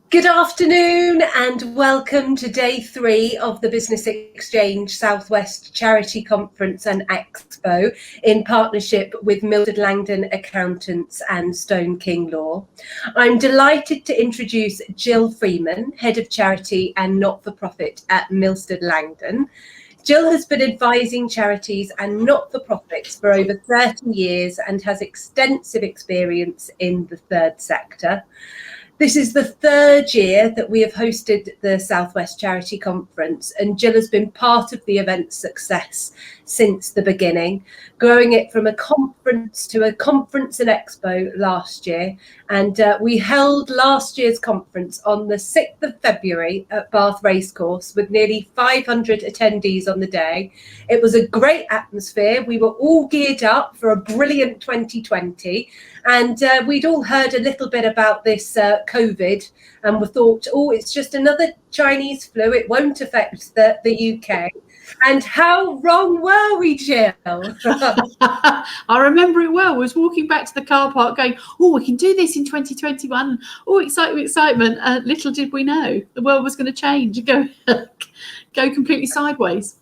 Good afternoon and welcome to day 3 of the Business Exchange Southwest Charity Conference and Expo in partnership with Milsted Langdon Accountants and Stone King Law. I'm delighted to introduce Gill Freeman, Head of Charity and Not-for-Profit at Milsted Langdon. Gill has been advising charities and not-for-profits for over 30 years and has extensive experience in the third sector. This is the third year that we have hosted the Southwest Charity Conference, and Gill has been part of the event's success since the beginning, growing it from a conference to a conference and expo last year. And we held last year's conference on the 6th of February at Bath Racecourse with nearly 500 attendees on the day. It was a great atmosphere. We were all geared up for a brilliant 2020. And we'd all heard a little bit about this COVID, and we thought, oh, it's just another Chinese flu. It won't affect the UK. And how wrong were we, Gill? I remember it well. I was walking back to the car park going, oh, we can do this in 2021. Oh, excitement. Little did we know the world was going to change and go completely sideways.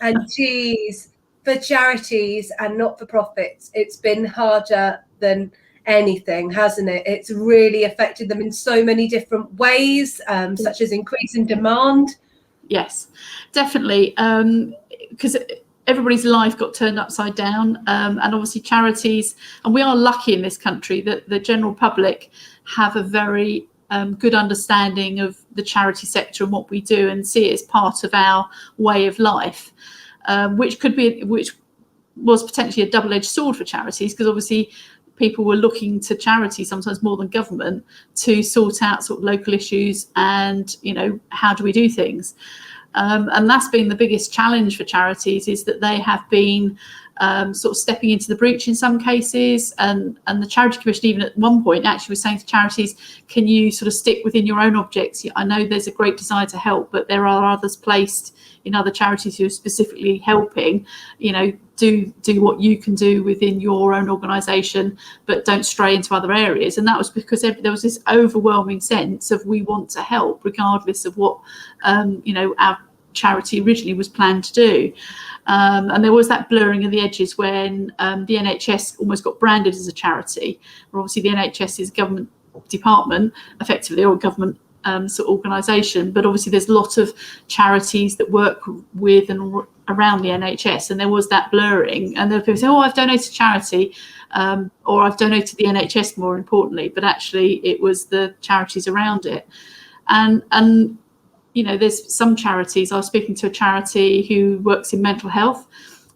And geez, for charities and not-for-profits, it's been harder than anything, hasn't it? It's really affected them in so many different ways, such as increase in demand. Yes, definitely, because everybody's life got turned upside down, and obviously charities, and we are lucky in this country that the general public have a very good understanding of the charity sector and what we do and see it as part of our way of life, which was potentially a double-edged sword for charities, because obviously people were looking to charity sometimes more than government to sort out sort of local issues and, you know, how do we do things? And that's been the biggest challenge for charities, is that they have been sort of stepping into the breach in some cases, and the Charity Commission even at one point actually was saying to charities, can you sort of stick within your own objects? I know there's a great desire to help, but there are others placed in other charities who are specifically helping, you know, do what you can do within your own organisation, but don't stray into other areas. And that was because there was this overwhelming sense of we want to help regardless of what you know, our charity originally was planned to do. And there was that blurring of the edges when the NHS almost got branded as a charity, where obviously the NHS is a government department effectively, or a government sort of organisation, but obviously there's a lot of charities that work with and around the NHS, and there was that blurring, and there were people saying, oh, I've donated to charity, or I've donated the NHS more importantly, but actually it was the charities around it. And you know, there's some charities, I was speaking to a charity who works in mental health,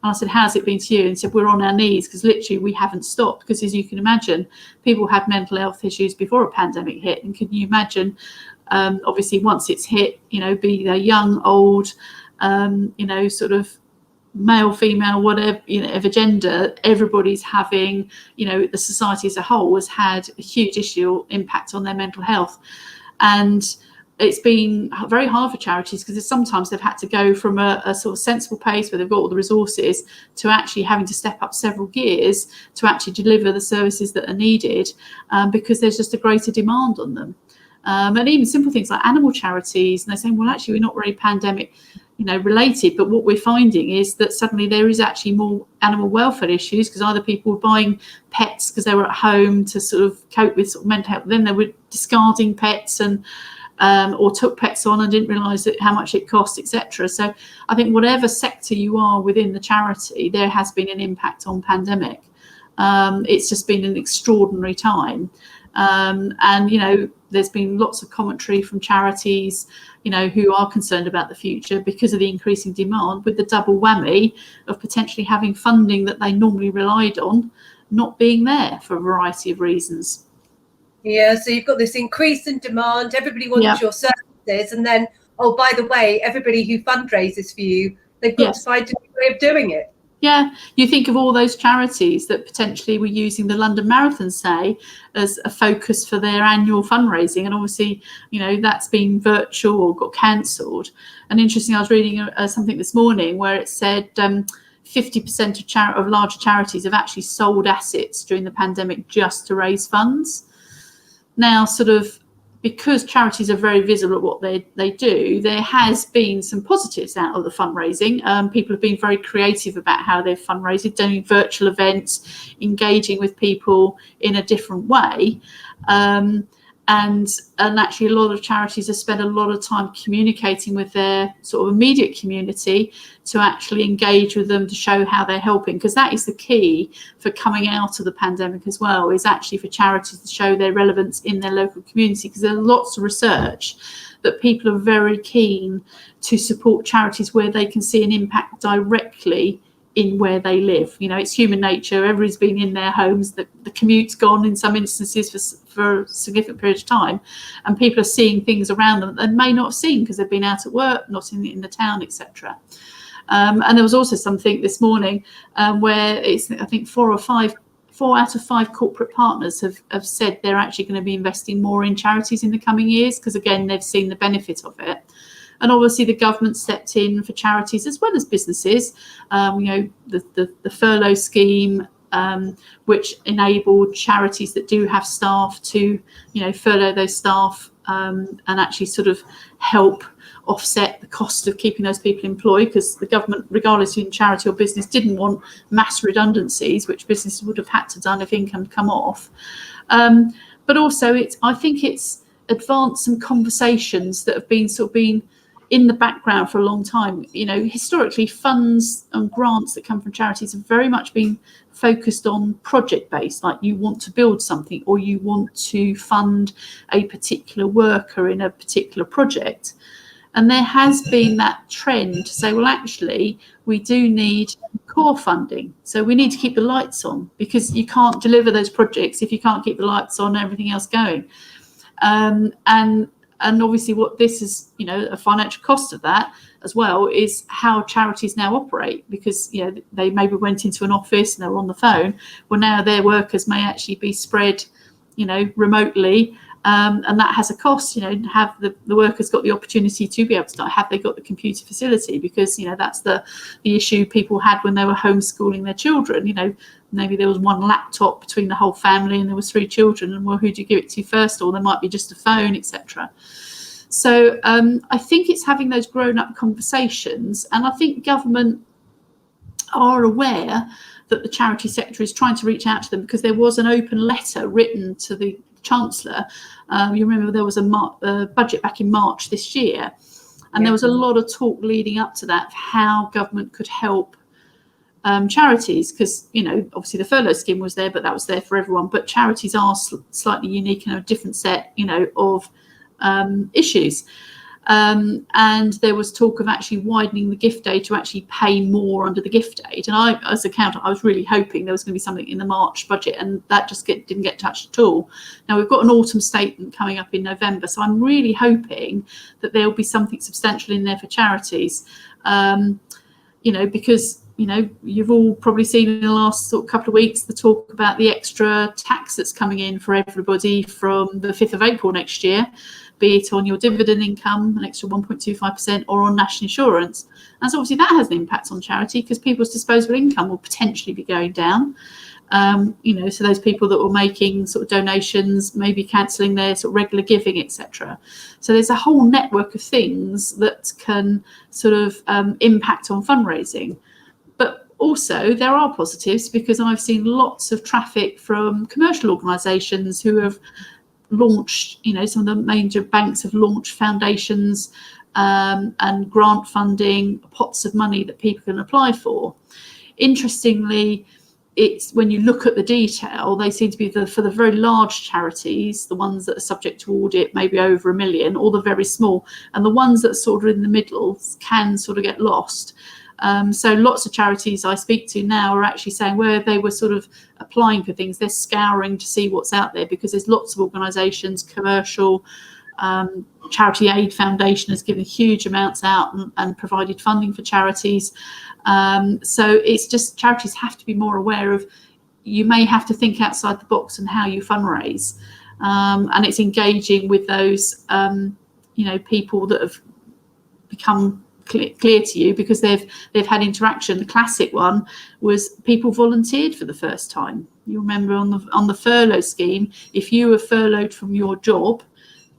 and I said, how's it been to you? And he said, we're on our knees, because literally we haven't stopped, because as you can imagine, people had mental health issues before a pandemic hit, and can you imagine, obviously once it's hit, you know, be they young, old, you know, sort of male, female, whatever, you know, of a gender, everybody's having, you know, the society as a whole has had a huge issue impact on their mental health. And it's been very hard for charities, because sometimes they've had to go from a sort of sensible pace where they've got all the resources to actually having to step up several gears to actually deliver the services that are needed, because there's just a greater demand on them. And even simple things like animal charities, and they're saying, well, actually, we're not really pandemic, you know, related, but what we're finding is that suddenly there is actually more animal welfare issues, because either people were buying pets because they were at home to sort of cope with sort of mental health, then they were discarding pets and or took pets on and didn't realise how much it cost, etc. So I think whatever sector you are within the charity, there has been an impact on pandemic. It's just been an extraordinary time. And, you know, there's been lots of commentary from charities, you know, who are concerned about the future because of the increasing demand, with the double whammy of potentially having funding that they normally relied on not being there for a variety of reasons. Yeah, so you've got this increase in demand, everybody wants your services, and then, oh, by the way, everybody who fundraises for you, they've got to find a new way of doing it. Yeah, you think of all those charities that potentially were using the London Marathon, say, as a focus for their annual fundraising, and obviously, you know, that's been virtual or got cancelled. And interesting, I was reading something this morning where it said 50% of larger charities have actually sold assets during the pandemic just to raise funds. Now, sort of because charities are very visible at what they do, there has been some positives out of the fundraising. People have been very creative about how they've fundraised, doing virtual events, engaging with people in a different way. And actually a lot of charities have spent a lot of time communicating with their sort of immediate community to actually engage with them, to show how they're helping, because that is the key for coming out of the pandemic as well, is actually for charities to show their relevance in their local community, because there's lots of research that people are very keen to support charities where they can see an impact directly in where they live. You know, it's human nature. Everybody's been in their homes. The commute's gone in some instances for a significant period of time, and people are seeing things around them that they may not have seen because they've been out at work, not in the town, etc. And there was also something this morning where it's, I think, 4 out of 5 corporate partners have said they're actually going to be investing more in charities in the coming years, because again, they've seen the benefit of it. And obviously the government stepped in for charities as well as businesses. You know, the furlough scheme, which enabled charities that do have staff to, you know, furlough those staff and actually sort of help offset the cost of keeping those people employed, because the government, regardless of charity or business, didn't want mass redundancies, which businesses would have had to done if income had come off. But also, I think it's advanced some conversations that have been in the background for a long time. You know, historically, funds and grants that come from charities have very much been focused on project based, like you want to build something or you want to fund a particular worker in a particular project. And there has been that trend to say, well, actually, we do need core funding. So we need to keep the lights on, because you can't deliver those projects if you can't keep the lights on and everything else going. And obviously what this is, you know, a financial cost of that as well is how charities now operate, because, you know, they maybe went into an office and they were on the phone. Well, now their workers may actually be spread, you know, remotely. And that has a cost. You know, have the workers got the opportunity to be able to start? Have they got the computer facility? Because, you know, that's the issue people had when they were homeschooling their children. You know, maybe there was one laptop between the whole family and there was 3 children, and well, who do you give it to first? Or there might be just a phone, etc. So I think it's having those grown-up conversations, and I think government are aware that the charity sector is trying to reach out to them, because there was an open letter written to the Chancellor. You remember there was a budget back in March this year, and there was a lot of talk leading up to that, how government could help charities, because, you know, obviously the furlough scheme was there, but that was there for everyone. But charities are slightly unique and a different set, you know, of issues. And there was talk of actually widening the gift aid to actually pay more under the gift aid. And I, as an accountant, I was really hoping there was going to be something in the March budget, and that just didn't get touched at all. Now we've got an autumn statement coming up in November, so I'm really hoping that there will be something substantial in there for charities. You know, because, you know, you've all probably seen in the last couple of weeks the talk about the extra tax that's coming in for everybody from the 5th of April next year, be it on your dividend income, an extra 1.25%, or on national insurance. And so obviously that has an impact on charity, because people's disposable income will potentially be going down. You know, so those people that were making sort of donations, maybe cancelling their sort of regular giving, etc. So there's a whole network of things that can sort of impact on fundraising. But also there are positives, because I've seen lots of traffic from commercial organisations who have launched, you know, some of the major banks have launched foundations and grant funding, pots of money that people can apply for. Interestingly, it's when you look at the detail, they seem to be for the very large charities, the ones that are subject to audit, maybe over $1 million, or the very small, and the ones that are sort of in the middle can sort of get lost. So lots of charities I speak to now are actually saying where they were sort of applying for things, they're scouring to see what's out there, because there's lots of organisations, commercial, Charity Aid Foundation has given huge amounts out and provided funding for charities. So it's just, charities have to be more aware of, you may have to think outside the box and how you fundraise. And it's engaging with those, you know, people that have become clear to you because they've had interaction. The classic one was people volunteered for the first time. You remember on the furlough scheme, if you were furloughed from your job,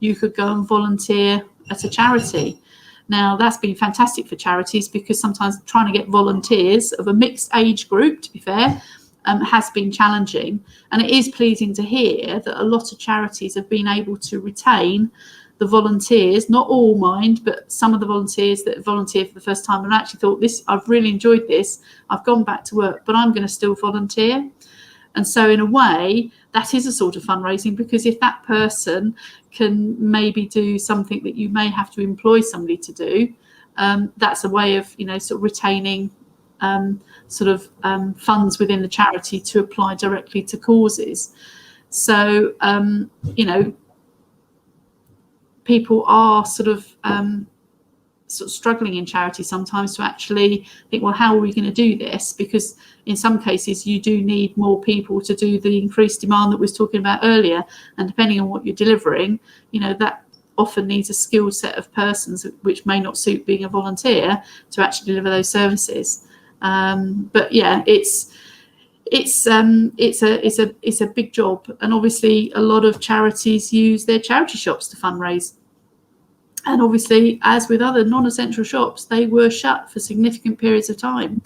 you could go and volunteer at a charity. Now, that's been fantastic for charities, because sometimes trying to get volunteers of a mixed age group, to be fair, has been challenging. And it is pleasing to hear that a lot of charities have been able to retain the volunteers, not all, mind, but some of the volunteers that volunteer for the first time and actually thought, I've really enjoyed this, I've gone back to work, but I'm going to still volunteer. And so in a way, that is a sort of fundraising, because if that person can maybe do something that you may have to employ somebody to do, that's a way of, sort of retaining funds within the charity to apply directly to causes. So, people are sort of struggling in charity sometimes to actually think, well, how are we going to do this? Because in some cases you do need more people to do the increased demand that we was talking about earlier, and depending on what you're delivering, that often needs a skilled set of persons, which may not suit being a volunteer to actually deliver those services. But yeah, it's a big job, and obviously a lot of charities use their charity shops to fundraise. And obviously, as with other non-essential shops, they were shut for significant periods of time.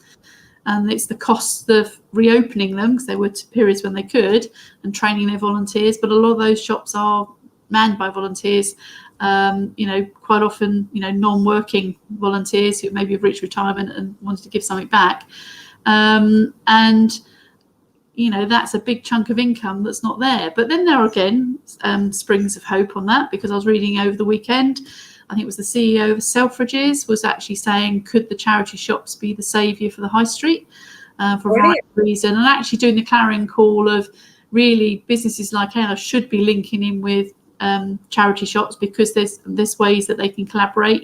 And it's the cost of reopening them, because there were periods when they could, and training their volunteers. But a lot of those shops are manned by volunteers, quite often, non-working volunteers who maybe have reached retirement and wanted to give something back. That's a big chunk of income that's not there. But then there are, again, springs of hope on that, because I was reading over the weekend, I think it was the CEO of Selfridges was actually saying, could the charity shops be the saviour for the high street for a variety of reasons, and actually doing the clarion call of really businesses like ours should be linking in with charity shops, because there's ways that they can collaborate.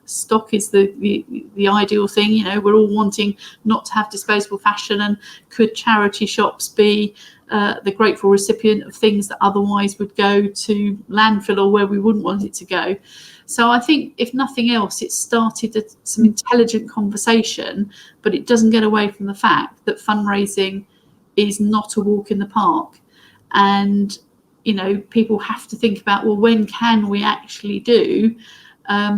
Stock is the ideal thing. We're all wanting not to have disposable fashion, and could charity shops be the grateful recipient of things that otherwise would go to landfill or where we wouldn't want it to go? So I think, if nothing else, it started some intelligent conversation, but it doesn't get away from the fact that fundraising is not a walk in the park. And people have to think about, well, when can we actually do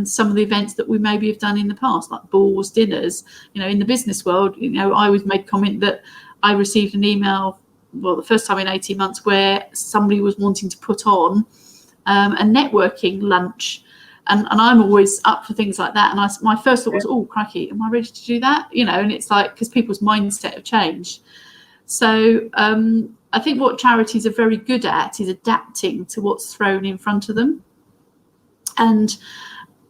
some of the events that we maybe have done in the past, like balls, dinners. In the business world, I always made comment that I received an email, well, the first time in 18 months, where somebody was wanting to put on a networking lunch. And I'm always up for things like that. And my first thought was, oh, crikey, am I ready to do that? And it's like, because people's mindset have changed. So I think what charities are very good at is adapting to what's thrown in front of them. And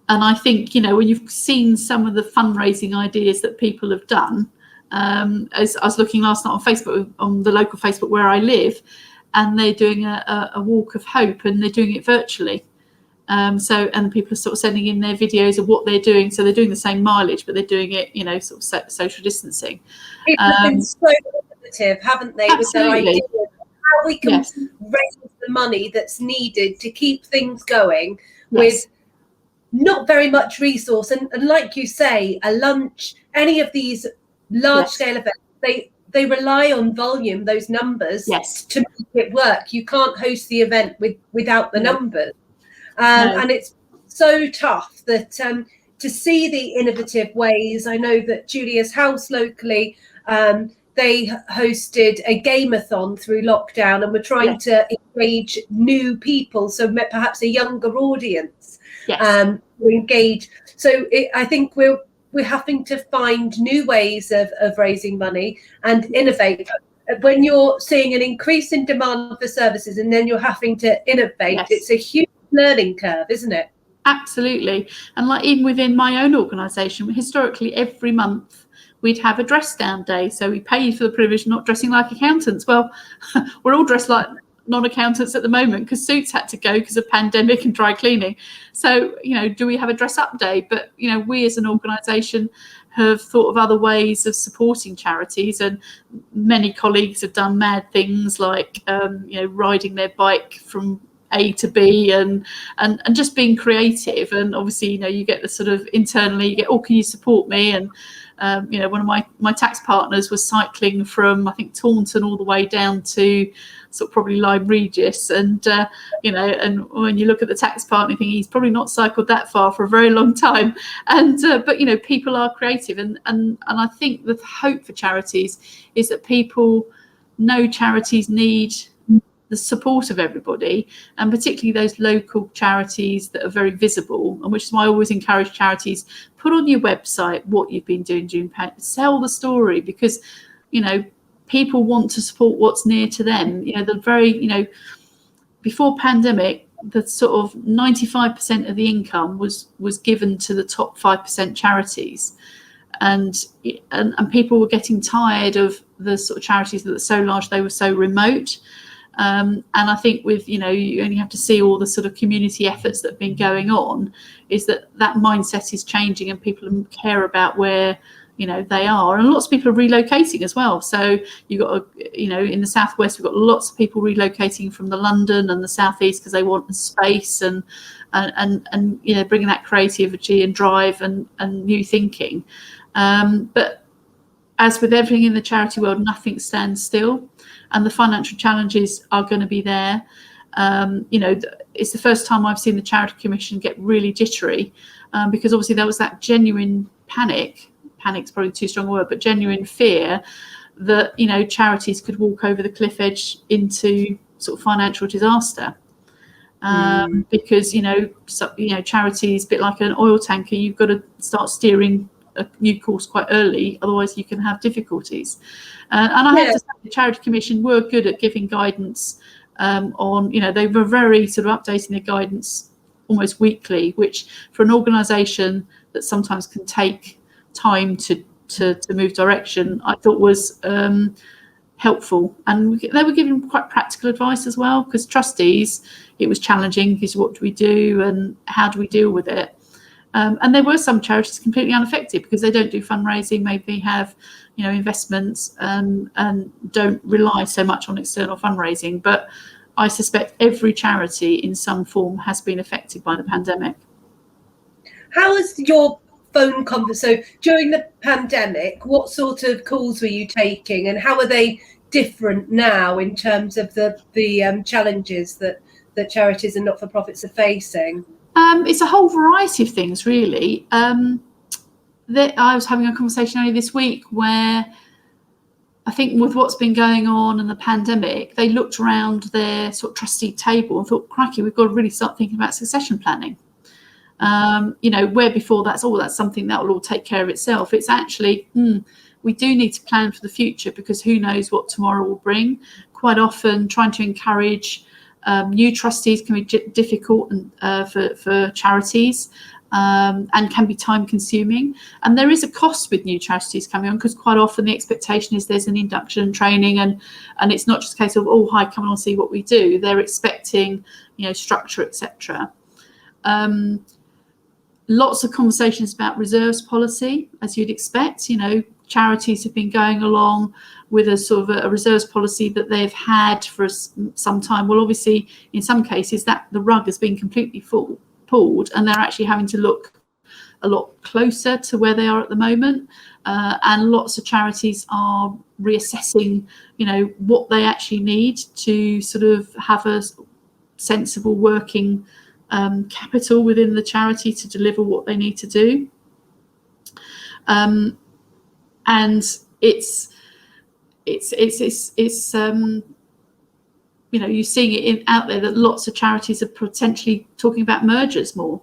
I think, when you've seen some of the fundraising ideas that people have done, as I was looking last night on Facebook, on the local Facebook where I live, and they're doing a walk of hope, and they're doing it virtually. And people are sort of sending in their videos of what they're doing. So they're doing the same mileage, but they're doing it, sort of social distancing. People have been so innovative, haven't they, with their ideas of how we can raise the money that's needed to keep things going with not very much resource. And like you say, a lunch, any of these large scale events, they rely on volume, those numbers, to make it work. You can't host the event without the numbers. And it's so tough that to see the innovative ways. I know that Julia's house locally, they hosted a game-a-thon through lockdown, and we're trying to engage new people, so perhaps a younger audience to engage. So I think we're having to find new ways of raising money and innovate. When you're seeing an increase in demand for services and then you're having to innovate, it's a huge learning curve, isn't it? Absolutely. And like even within my own organisation, historically every month we'd have a dress down day. So we paid for the privilege of not dressing like accountants. Well, we're all dressed like non-accountants at the moment because suits had to go because of pandemic and dry cleaning. So, do we have a dress up day? But, we as an organisation have thought of other ways of supporting charities, and many colleagues have done mad things like, riding their bike from A to B, and just being creative. And obviously, you get the sort of internally, you get, oh, can you support me? And one of my tax partners was cycling from, I think, Taunton all the way down to sort of probably Lyme Regis, and and when you look at the tax partner, you think he's probably not cycled that far for a very long time. And but people are creative, and I think the hope for charities is that people know charities need the support of everybody, and particularly those local charities that are very visible, and which is why I always encourage charities, put on your website what you've been doing during pandemic, sell the story, because people want to support what's near to them. The very before pandemic, the sort of 95% of the income was given to the top 5% charities, and people were getting tired of the sort of charities that were so large, they were so remote. And I think with, you only have to see all the sort of community efforts that have been going on, is that mindset is changing, and people care about where, they are. And lots of people are relocating as well. So you've got, in the southwest, we've got lots of people relocating from the London and the southeast because they want the space and bringing that creativity and drive and new thinking. But as with everything in the charity world, nothing stands still. And the financial challenges are going to be there. It's the first time I've seen the Charity Commission get really jittery, because obviously there was that genuine panic's probably too strong a word, but genuine fear that, charities could walk over the cliff edge into sort of financial disaster. Because, charities, a bit like an oil tanker, you've got to start steering a new course quite early, otherwise you can have difficulties. And I have to say the Charity Commission were good at giving guidance on, they were very sort of updating their guidance almost weekly, which for an organisation that sometimes can take time to move direction, I thought was helpful. And they were giving quite practical advice as well, because trustees, it was challenging, because what do we do and how do we deal with it? And there were some charities completely unaffected because they don't do fundraising, maybe have, investments, and don't rely so much on external fundraising. But I suspect every charity in some form has been affected by the pandemic. How has your phone conversation, so during the pandemic, what sort of calls were you taking, and how are they different now in terms of the challenges that charities and not-for-profits are facing? It's a whole variety of things, really. I was having a conversation earlier this week where I think with what's been going on and the pandemic, they looked around their sort of trustee table and thought, crikey, we've got to really start thinking about succession planning. Where before that's something that will all take care of itself. It's actually, we do need to plan for the future, because who knows what tomorrow will bring. Quite often trying to encourage new trustees can be difficult for charities, and can be time consuming. And there is a cost with new charities coming on, because quite often the expectation is there's an induction and training, and it's not just a case of, oh, hi, come and see what we do. They're expecting, structure, etc. Lots of conversations about reserves policy, as you'd expect. Charities have been going along with a sort of a reserves policy that they've had for some time. Well, obviously, in some cases, that the rug has been completely pulled, and they're actually having to look a lot closer to where they are at the moment. And lots of charities are reassessing, what they actually need to sort of have a sensible working capital within the charity to deliver what they need to do. And it's you're seeing it out there that lots of charities are potentially talking about mergers more.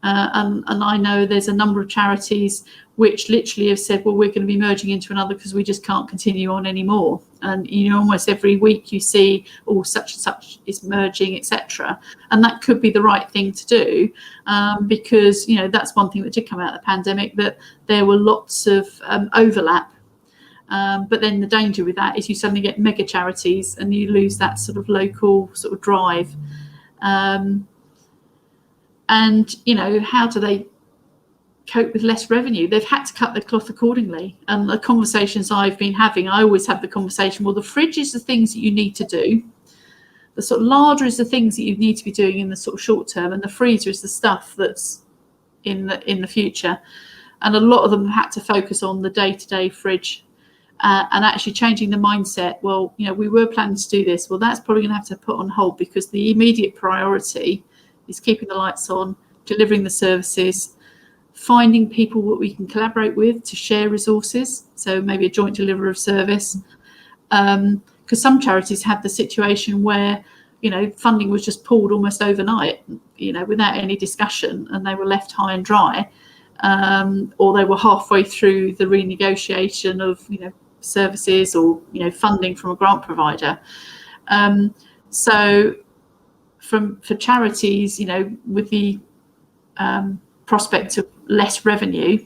And I know there's a number of charities which literally have said, well, we're going to be merging into another because we just can't continue on anymore. And, almost every week you see, oh, such and such is merging, etc. And that could be the right thing to do, because, that's one thing that did come out of the pandemic, that there were lots of overlap. But then the danger with that is you suddenly get mega charities and you lose that sort of local sort of drive. And, how do they cope with less revenue? They've had to cut their cloth accordingly. And the conversations I've been having, I always have the conversation, well, the fridge is the things that you need to do. the sort of larder is the things that you need to be doing in the sort of short term, and the freezer is the stuff that's in the future. And a lot of them had to focus on the day-to-day fridge and actually changing the mindset. Well, we were planning to do this. Well, that's probably going to have to put on hold, because the immediate priority is keeping the lights on, delivering the services, finding people that we can collaborate with to share resources. So maybe a joint delivery of service. Because some charities had the situation where, funding was just pulled almost overnight, without any discussion, and they were left high and dry, or they were halfway through the renegotiation of, services or, funding from a grant provider. So for charities, with the prospect of less revenue,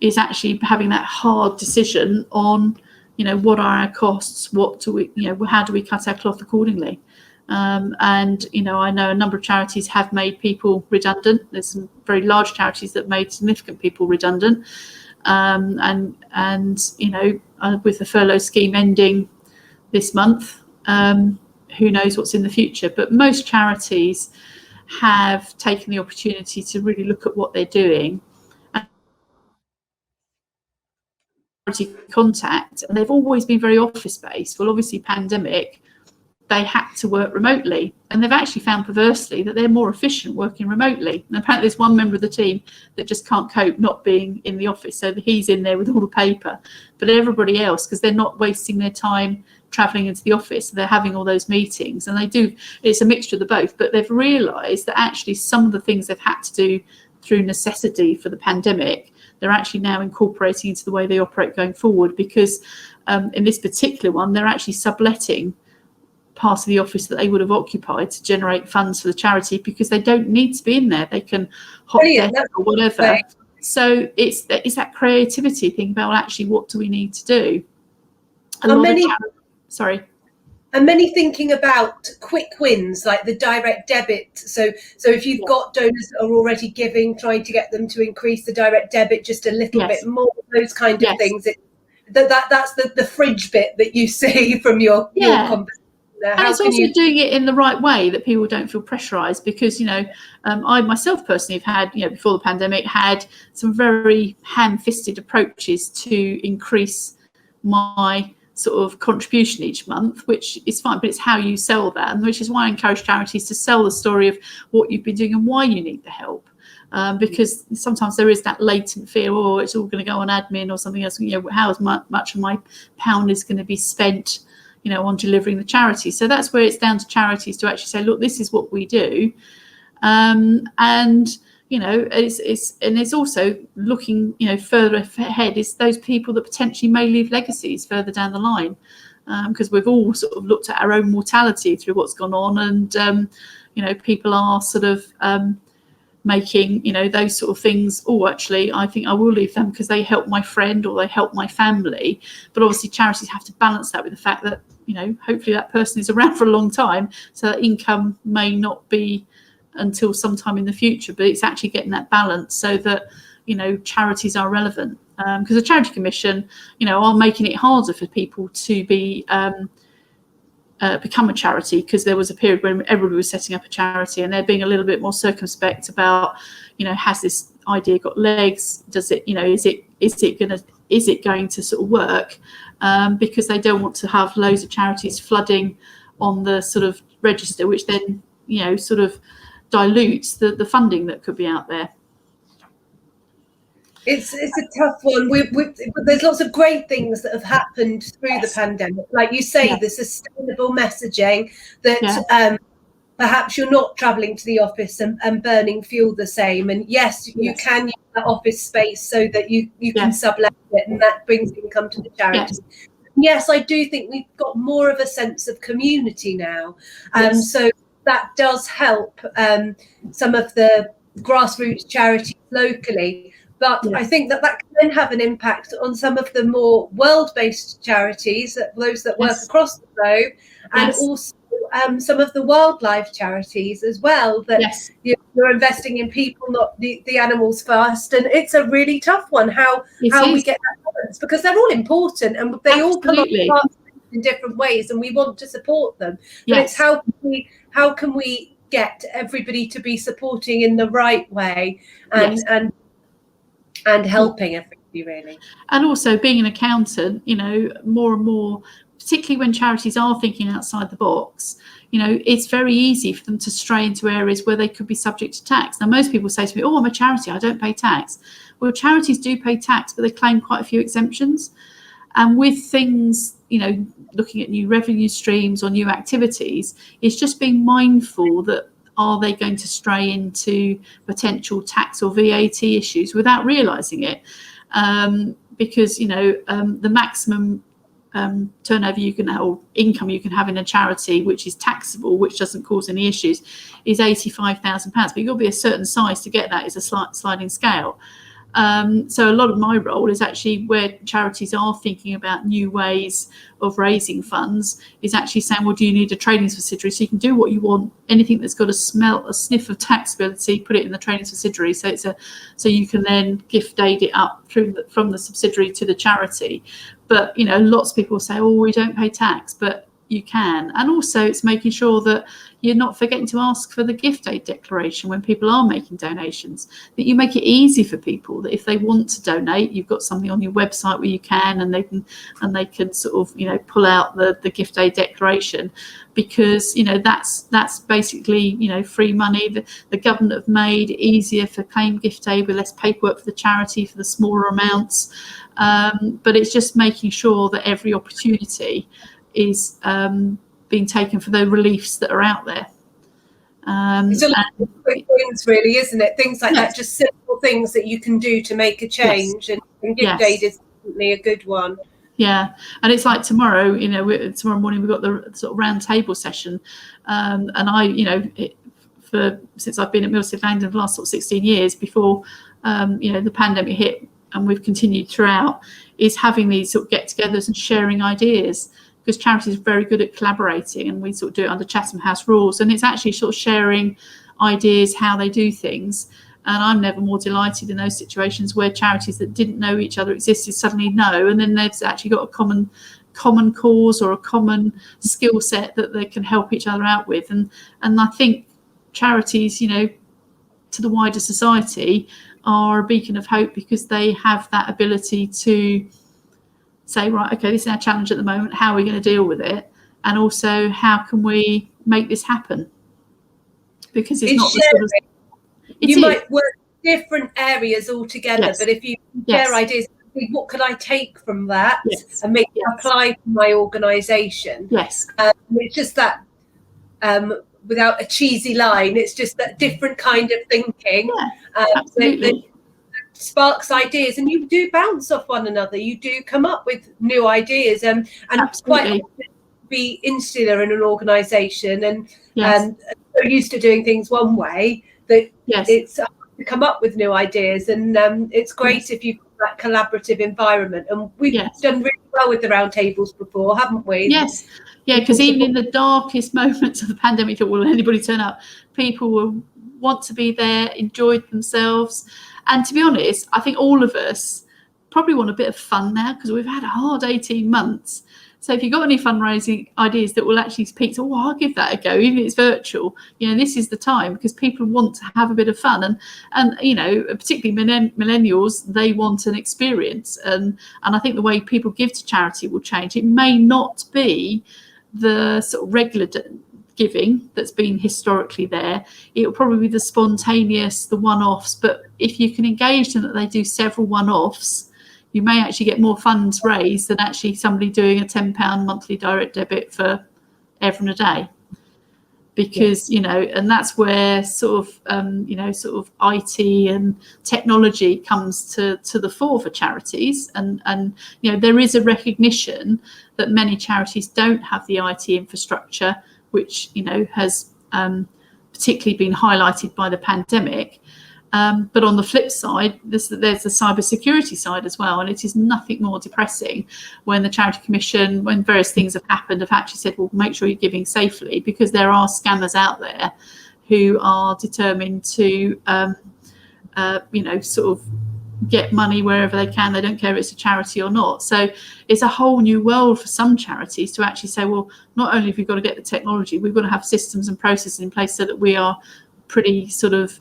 is actually having that hard decision on, what are our costs? What do we, how do we cut our cloth accordingly? And, I know a number of charities have made people redundant. There's some very large charities that made significant people redundant. And with the furlough scheme ending this month, who knows what's in the future? But most charities have taken the opportunity to really look at what they're doing. Contact, and they've always been very office based. Well, obviously pandemic, they had to work remotely, and they've actually found perversely that they're more efficient working remotely. And apparently there's one member of the team that just can't cope not being in the office, so he's in there with all the paper, but everybody else, because they're not wasting their time traveling into the office, they're having all those meetings, and it's a mixture of the both. But they've realized that actually some of the things they've had to do through necessity for the pandemic, they're actually now incorporating into the way they operate going forward, because in this particular one, they're actually subletting parts of the office that they would have occupied to generate funds for the charity, because they don't need to be in there. They can hot desk or whatever. Right. So it's that creativity thing about, actually, what do we need to do? And many thinking about quick wins, like the direct debit. So if you've got donors that are already giving, trying to get them to increase the direct debit just a little bit more, those kind of things. That's the fridge bit that you see from your conversation. And it's also doing it in the right way, that people don't feel pressurised, because, I myself personally have had, before the pandemic, had some very ham-fisted approaches to increase my sort of contribution each month, which is fine, but it's how you sell that, and which is why I encourage charities to sell the story of what you've been doing and why you need the help, because sometimes there is that latent fear, it's all going to go on admin or something else, how much of my pound is going to be spent on delivering the charity. So that's where it's down to charities to actually say, look, this is what we do, and it's also looking, further ahead, is those people that potentially may leave legacies further down the line, because we've all sort of looked at our own mortality through what's gone on, and people are sort of making those sort of things. Actually, I think I will leave them because they help my friend or they help my family. But obviously charities have to balance that with the fact that hopefully that person is around for a long time, so that income may not be until sometime in the future, but it's actually getting that balance so that charities are relevant, because the Charity Commission are making it harder for people to be become a charity, because there was a period when everybody was setting up a charity and they're being a little bit more circumspect about has this idea got legs, does it is it going to sort of work, because they don't want to have loads of charities flooding on the sort of register, which then sort of dilutes the funding that could be out there. It's a tough one. There's lots of great things that have happened through the pandemic, like you say, the sustainable messaging that perhaps you're not travelling to the office and burning fuel the same, and you can use that office space so that you can sublet it, and that brings income to the charity. Yes, I do think we've got more of a sense of community now, so that does help some of the grassroots charities locally. But I think that can have an impact on some of the more world-based charities, those that work across the globe, and also some of the wildlife charities as well, that you're investing in people, not the animals first. And it's a really tough one, how we get that balance, because they're all important and they all pull on parts in different ways, and we want to support them. But Yes. it's how can we get everybody to be supporting in the right way and helping everybody, really. And also being an accountant, more and more, particularly when charities are thinking outside the box, it's very easy for them to stray into areas where they could be subject to tax. Now, most people say to me, I'm a charity, I don't pay tax. Well, charities do pay tax, but they claim quite a few exemptions. And with things, looking at new revenue streams or new activities, it's just being mindful that are they going to stray into potential tax or VAT issues without realising it? Because, the maximum turnover you can or income you can have in a charity, which is taxable, which doesn't cause any issues, is £85,000. But you've got to be a certain size to get that. It's a sliding scale. So a lot of my role is actually where charities are thinking about new ways of raising funds, is actually saying, well, do you need a trading subsidiary? So you can do what you want, anything that's got a sniff of taxability, put it in the trading subsidiary. So so you can then gift aid it up from the subsidiary to the charity. But, lots of people say, we don't pay tax, but you can. And also it's making sure that you're not forgetting to ask for the gift aid declaration when people are making donations, that you make it easy for people, that if they want to donate, you've got something on your website where you can, and they can sort of, pull out the gift aid declaration, because, that's basically, free money. The government have made it easier for claim gift aid with less paperwork for the charity for the smaller amounts. But it's just making sure that every opportunity is being taken for the reliefs that are out there. It's a lot of quick things, really, isn't it? Things like that, just simple things that you can do to make a change, and gift aid is definitely a good one. Yeah, and it's like tomorrow, tomorrow morning we've got the sort of round table session, and I, since I've been at Milsted Langdon for the last sort of 16 years, before the pandemic hit, and we've continued throughout, is having these sort of get-togethers and sharing ideas, because charities are very good at collaborating, and we sort of do it under Chatham House rules, and it's actually sort of sharing ideas, how they do things. And I'm never more delighted in those situations where charities that didn't know each other existed suddenly know, and then they've actually got a common cause or a common skill set that they can help each other out with. And I think charities, to the wider society, are a beacon of hope, because they have that ability to say, right, okay, this is our challenge at the moment, how are we going to deal with it, and also how can we make this happen? Because it's not sharing. You might work different areas altogether, but if you share ideas, what could I take from that and make it apply to my organisation? It's just that, without a cheesy line, it's just that different kind of thinking. That sparks ideas, and you do bounce off one another. You do come up with new ideas, and quite often be insular in an organisation, and so used to doing things one way that it's hard to come up with new ideas. And it's great if you've got that collaborative environment. And we've done really well with the roundtables before, haven't we? Yes. Yeah, because even in the darkest moments of the pandemic, will anybody turn up? People will want to be there, enjoyed themselves. And to be honest, I think all of us probably want a bit of fun now, because we've had a hard 18 months. So if you've got any fundraising ideas that will actually speak to, I'll give that a go, even if it's virtual, this is the time, because people want to have a bit of fun. And particularly millennials, they want an experience. And I think the way people give to charity will change. It may not be the sort of regular giving that's been historically there. It will probably be the spontaneous, the one-offs. But if you can engage them that they do several one-offs, you may actually get more funds raised than actually somebody doing a £10 monthly direct debit for ever and a day. Because, and that's where sort of IT and technology comes to the fore for charities. And there is a recognition that many charities don't have the IT infrastructure, which, has particularly been highlighted by the pandemic. But on the flip side, there's the cybersecurity side as well. And it is nothing more depressing when the Charity Commission, when various things have happened, have actually said, well, make sure you're giving safely, because there are scammers out there who are determined to, sort of get money wherever they can. They don't care if it's a charity or not. So it's a whole new world for some charities to actually say, well, not only have we got to get the technology, we've got to have systems and processes in place so that we are pretty sort of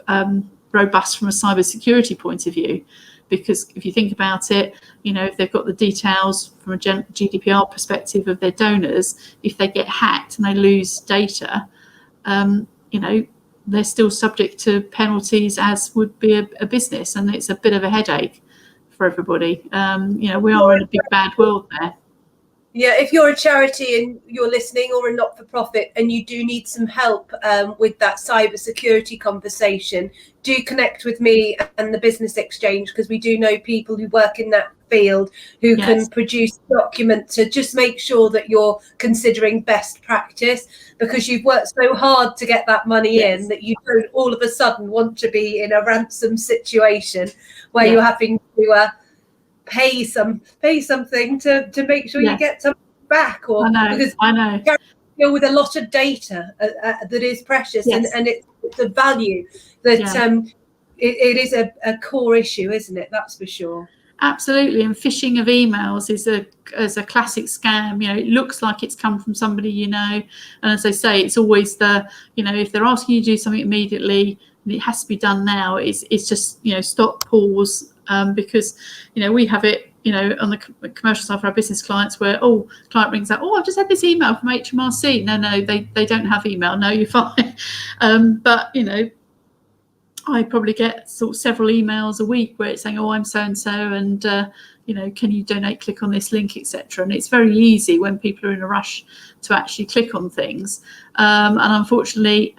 robust from a cyber security point of view. Because if you think about it, if they've got the details from a GDPR perspective of their donors, if they get hacked and they lose data, they're still subject to penalties, as would be a business, and it's a bit of a headache for everybody. We are in a big bad world there. Yeah, if you're a charity and you're listening, or a not-for-profit, and you do need some help with that cyber security conversation, do connect with me and the Business Exchange, because we do know people who work in that field who can produce documents to just make sure that you're considering best practice, because you've worked so hard to get that money in that you don't all of a sudden want to be in a ransom situation where you're having to pay something to make sure you get something back, or because I know deal with a lot of data that is precious, and it's a value that it is a core issue, isn't it? That's for sure. Absolutely. And phishing of emails is a classic scam. It looks like it's come from somebody, and as I say, it's always if they're asking you to do something immediately and it has to be done now, it's just stop, pause, because we have it on the commercial side for our business clients where client rings up, I've just had this email from HMRC. No, they don't have email. No, you're fine. But I probably get sort of several emails a week where it's saying, I'm so and so, and can you donate, click on this link, etc. And it's very easy when people are in a rush to actually click on things, and unfortunately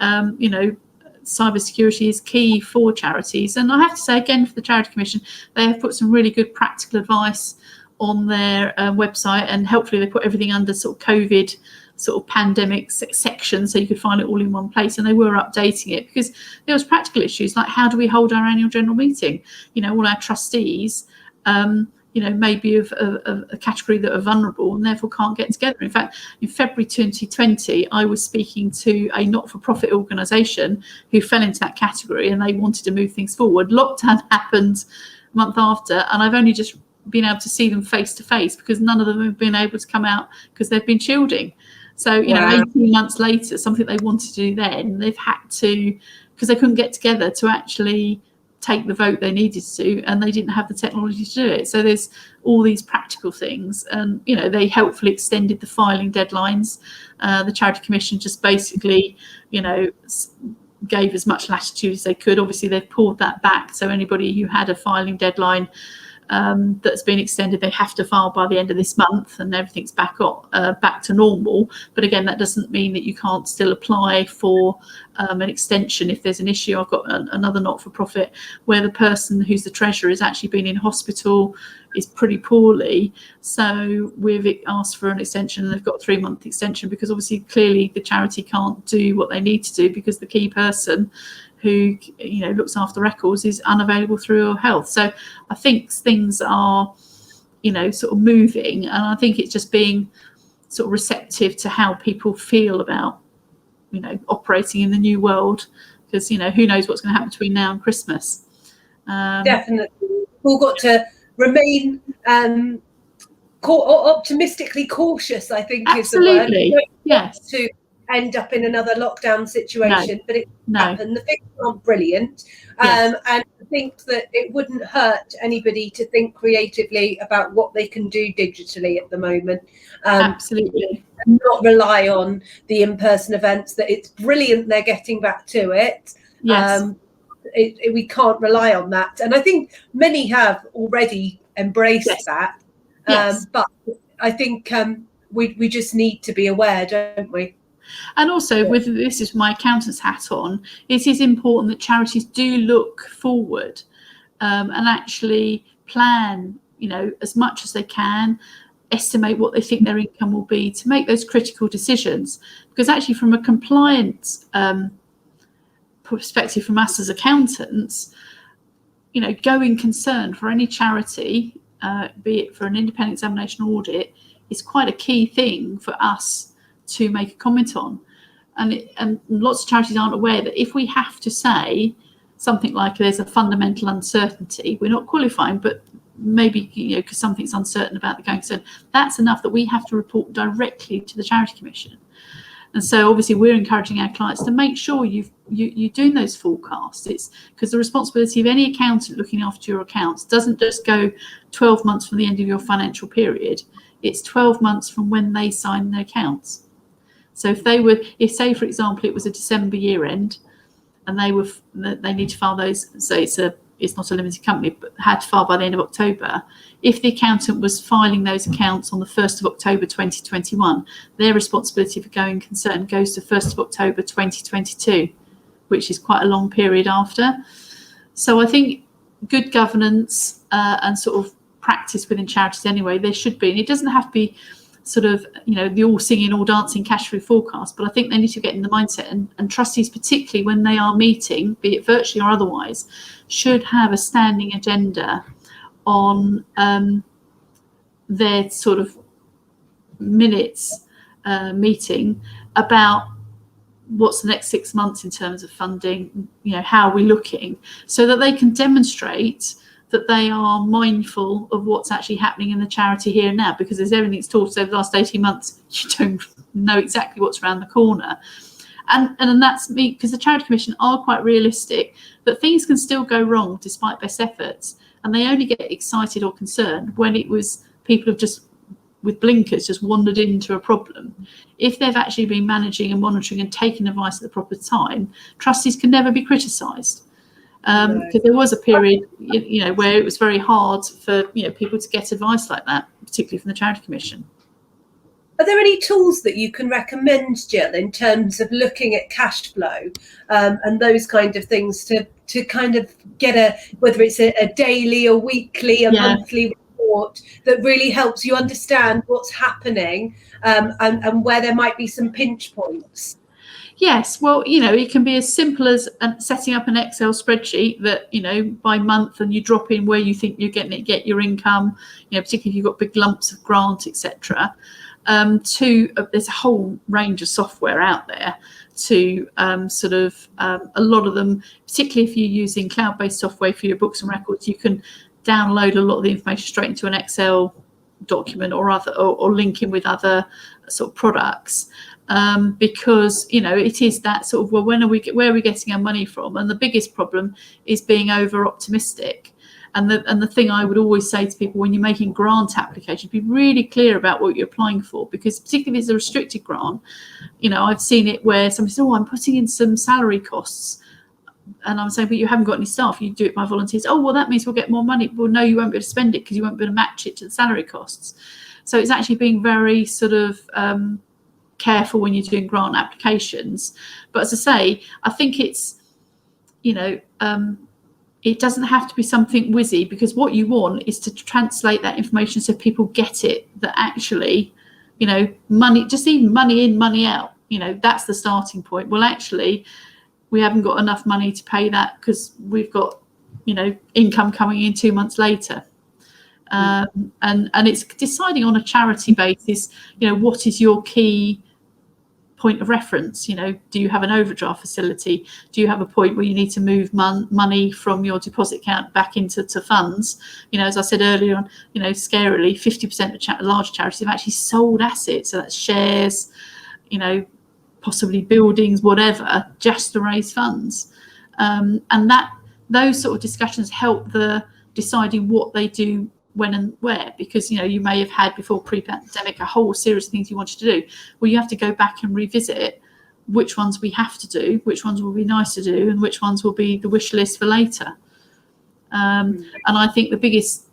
cybersecurity is key for charities. And I have to say again, for the Charity Commission, they have put some really good practical advice on their website, and hopefully they put everything under sort of COVID sort of pandemic section, so you could find it all in one place. And they were updating it because there was practical issues like, how do we hold our annual general meeting? All our trustees may be of a category that are vulnerable and therefore can't get together. In fact, in February 2020, I was speaking to a not-for-profit organisation who fell into that category, and they wanted to move things forward. Lockdown happened a month after, and I've only just been able to see them face to face because none of them have been able to come out because they've been shielding. So, 18 months later, something they wanted to do then, they've had to, because they couldn't get together to actually take the vote they needed to, and they didn't have the technology to do it. So there's all these practical things, and they helpfully extended the filing deadlines. The Charity Commission just basically gave as much latitude as they could. Obviously they've pulled that back, so anybody who had a filing deadline that's been extended, they have to file by the end of this month, and everything's back to normal. But again, that doesn't mean that you can't still apply for an extension if there's an issue. I've got another not-for-profit where the person who's the treasurer has actually been in hospital, is pretty poorly, so we've asked for an extension, and they've got a 3-month extension because obviously clearly the charity can't do what they need to do because the key person who looks after records is unavailable through ill health. So I think things are sort of moving, and I think it's just being sort of receptive to how people feel about operating in the new world, because who knows what's going to happen between now and Christmas. Definitely, we've got to remain optimistically cautious, I think. Absolutely. Is the word. Yes. To end up in another lockdown situation, but it happened. The things aren't brilliant, and I think that it wouldn't hurt anybody to think creatively about what they can do digitally at the moment. Absolutely. And not rely on the in-person events. That it's brilliant they're getting back to it. Yes. We can't rely on that, and I think many have already embraced that. But I think we just need to be aware, don't we? And also, with this is my accountant's hat on, it is important that charities do look forward and actually plan, as much as they can, estimate what they think their income will be to make those critical decisions. Because actually, from a compliance perspective from us as accountants, going concern for any charity, be it for an independent examination audit, is quite a key thing for us to make a comment on. And lots of charities aren't aware that if we have to say something like there's a fundamental uncertainty, we're not qualifying, but maybe, because something's uncertain about the going concern, that's enough that we have to report directly to the Charity Commission. And so obviously we're encouraging our clients to make sure you're doing those forecasts. It's because the responsibility of any accountant looking after your accounts doesn't just go 12 months from the end of your financial period. It's 12 months from when they sign their accounts. So if say, for example, it was a December year end and they need to file those, so it's not a limited company, but had to file by the end of October. If the accountant was filing those accounts on the 1st of October 2021, their responsibility for going concern goes to 1st of October 2022, which is quite a long period after. So I think good governance and sort of practice within charities anyway, there should be, and it doesn't have to be sort of, the all singing, all dancing cash flow forecast, but I think they need to get in the mindset, and trustees, particularly when they are meeting, be it virtually or otherwise, should have a standing agenda on their sort of minutes meeting about what's the next 6 months in terms of funding, how are we looking, so that they can demonstrate that they are mindful of what's actually happening in the charity here and now, because as everything's taught us over the last 18 months, you don't know exactly what's around the corner. And that's me, because the Charity Commission are quite realistic that things can still go wrong despite best efforts, and they only get excited or concerned when it was people have just, with blinkers, just wandered into a problem. If they've actually been managing and monitoring and taking advice at the proper time, trustees can never be criticised. Because there was a period, where it was very hard for people to get advice like that, particularly from the Charity Commission. Are there any tools that you can recommend, Gill, in terms of looking at cash flow and those kind of things to kind of get whether it's a daily, a weekly, a monthly report that really helps you understand what's happening and where there might be some pinch points? Yes, well, it can be as simple as setting up an Excel spreadsheet that, by month, and you drop in where you think you're get your income, particularly if you've got big lumps of grant, etc. There's a whole range of software out there to a lot of them, particularly if you're using cloud-based software for your books and records, you can download a lot of the information straight into an Excel document or link in with other sort of products. Because it is that sort of, well, where are we getting our money from? And the biggest problem is being over optimistic. And the thing I would always say to people when you're making grant applications, be really clear about what you're applying for, because particularly if it's a restricted grant, I've seen it where somebody says, oh, I'm putting in some salary costs. And I'm saying, but you haven't got any staff, you do it by volunteers. Oh, well, that means we'll get more money. Well, no, you won't be able to spend it because you won't be able to match it to the salary costs. So it's actually being very sort of careful when you're doing grant applications. But as I say, I think it's, it doesn't have to be something whizzy, because what you want is to translate that information so people get it, that actually, money, just even money in, money out, that's the starting point. Well, actually, we haven't got enough money to pay that because we've got, income coming in 2 months later. And it's deciding on a charity basis, what is your key point of reference? Do you have an overdraft facility? Do you have a point where you need to move money from your deposit account back into funds? As I said earlier on, scarily 50% of large charities have actually sold assets, so that's shares, possibly buildings, whatever, just to raise funds. And those sort of discussions help the deciding what they do when and where, because you may have had before pre-pandemic a whole series of things you wanted to do. Well, you have to go back and revisit which ones we have to do, which ones will be nice to do, and which ones will be the wish list for later. And I think the biggest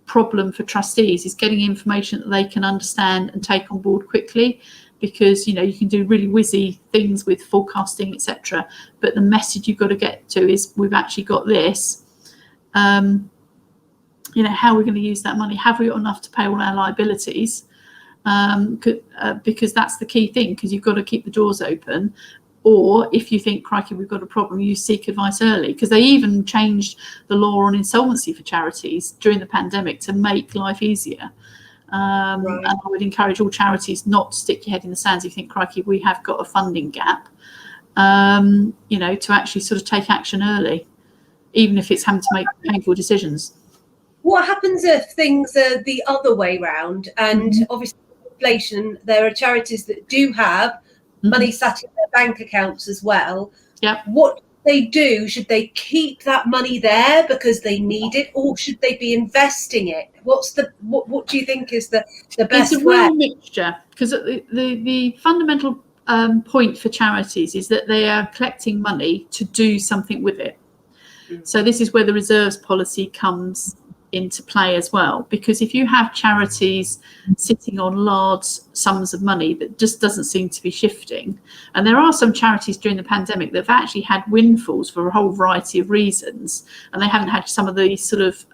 problem for trustees is getting information that they can understand and take on board quickly, because you can do really whizzy things with forecasting, etc. But the message you've got to get to is, we've actually got this. How are we going to use that money? Have we got enough to pay all our liabilities? Because that's the key thing, because you've got to keep the doors open. Or if you think, crikey, we've got a problem, you seek advice early, because they even changed the law on insolvency for charities during the pandemic to make life easier. Right. And I would encourage all charities not to stick your head in the sand if you think, crikey, we have got a funding gap, to actually sort of take action early. even if it's having to make painful decisions. What happens if things are the other way round? And obviously, inflation, there are charities that do have money sat in their bank accounts as well. Yeah. What they do, should they keep that money there because they need it, or should they be investing it? What do you think is the best It's a way? real mixture, because the fundamental point for charities is that they are collecting money to do something with it. So this is where the reserves policy comes into play as well, because if you have charities sitting on large sums of money that just doesn't seem to be shifting, and there are some charities during the pandemic that have actually had windfalls for a whole variety of reasons, and they haven't had some of the sort of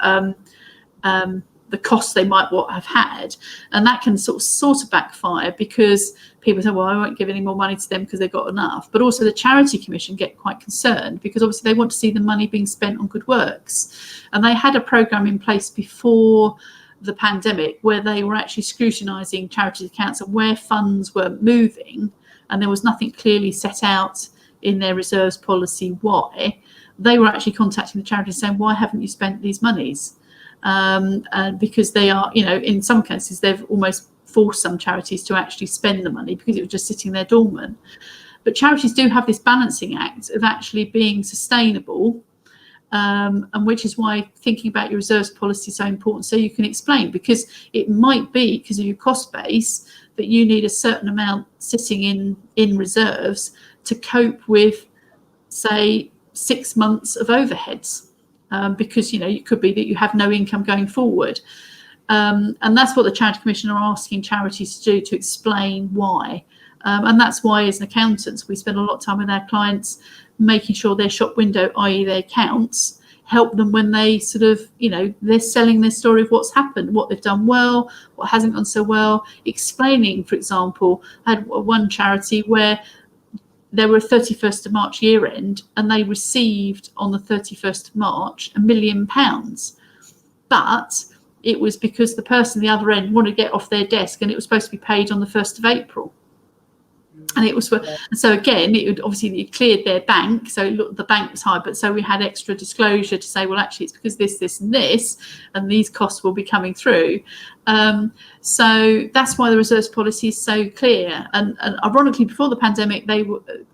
the costs they might have had, and that can sort of backfire, because people say, well, I won't give any more money to them because they've got enough. But also the Charity Commission get quite concerned, because obviously they want to see the money being spent on good works. And they had a programme in place before the pandemic where they were actually scrutinising charities accounts and where funds were moving, and there was nothing clearly set out in their reserves policy why. They were actually contacting the charities saying, why haven't you spent these monies? Because they are, in some cases, they've almost forced some charities to actually spend the money because it was just sitting there dormant. But charities do have this balancing act of actually being sustainable, and which is why thinking about your reserves policy is so important, so you can explain, because it might be because of your cost base that you need a certain amount sitting in reserves to cope with, say, 6 months of overheads. Because it could be that you have no income going forward, and that's what the Charity Commission are asking charities to do, to explain why. And that's why, as an accountant, we spend a lot of time with our clients making sure their shop window, i.e. their accounts, help them when they sort of, they're selling their story of what's happened, what they've done well, what hasn't gone so well, explaining. For example, I had one charity where there were a 31st of March year end, and they received on the 31st of March £1 million. But it was because the person at the other end wanted to get off their desk, and it was supposed to be paid on the 1st of April. And it was so again, it cleared their bank, so the bank was high, but so we had extra disclosure to say, well, actually it's because this and this, and these costs will be coming through. So that's why the reserves policy is so clear. And ironically, before the pandemic,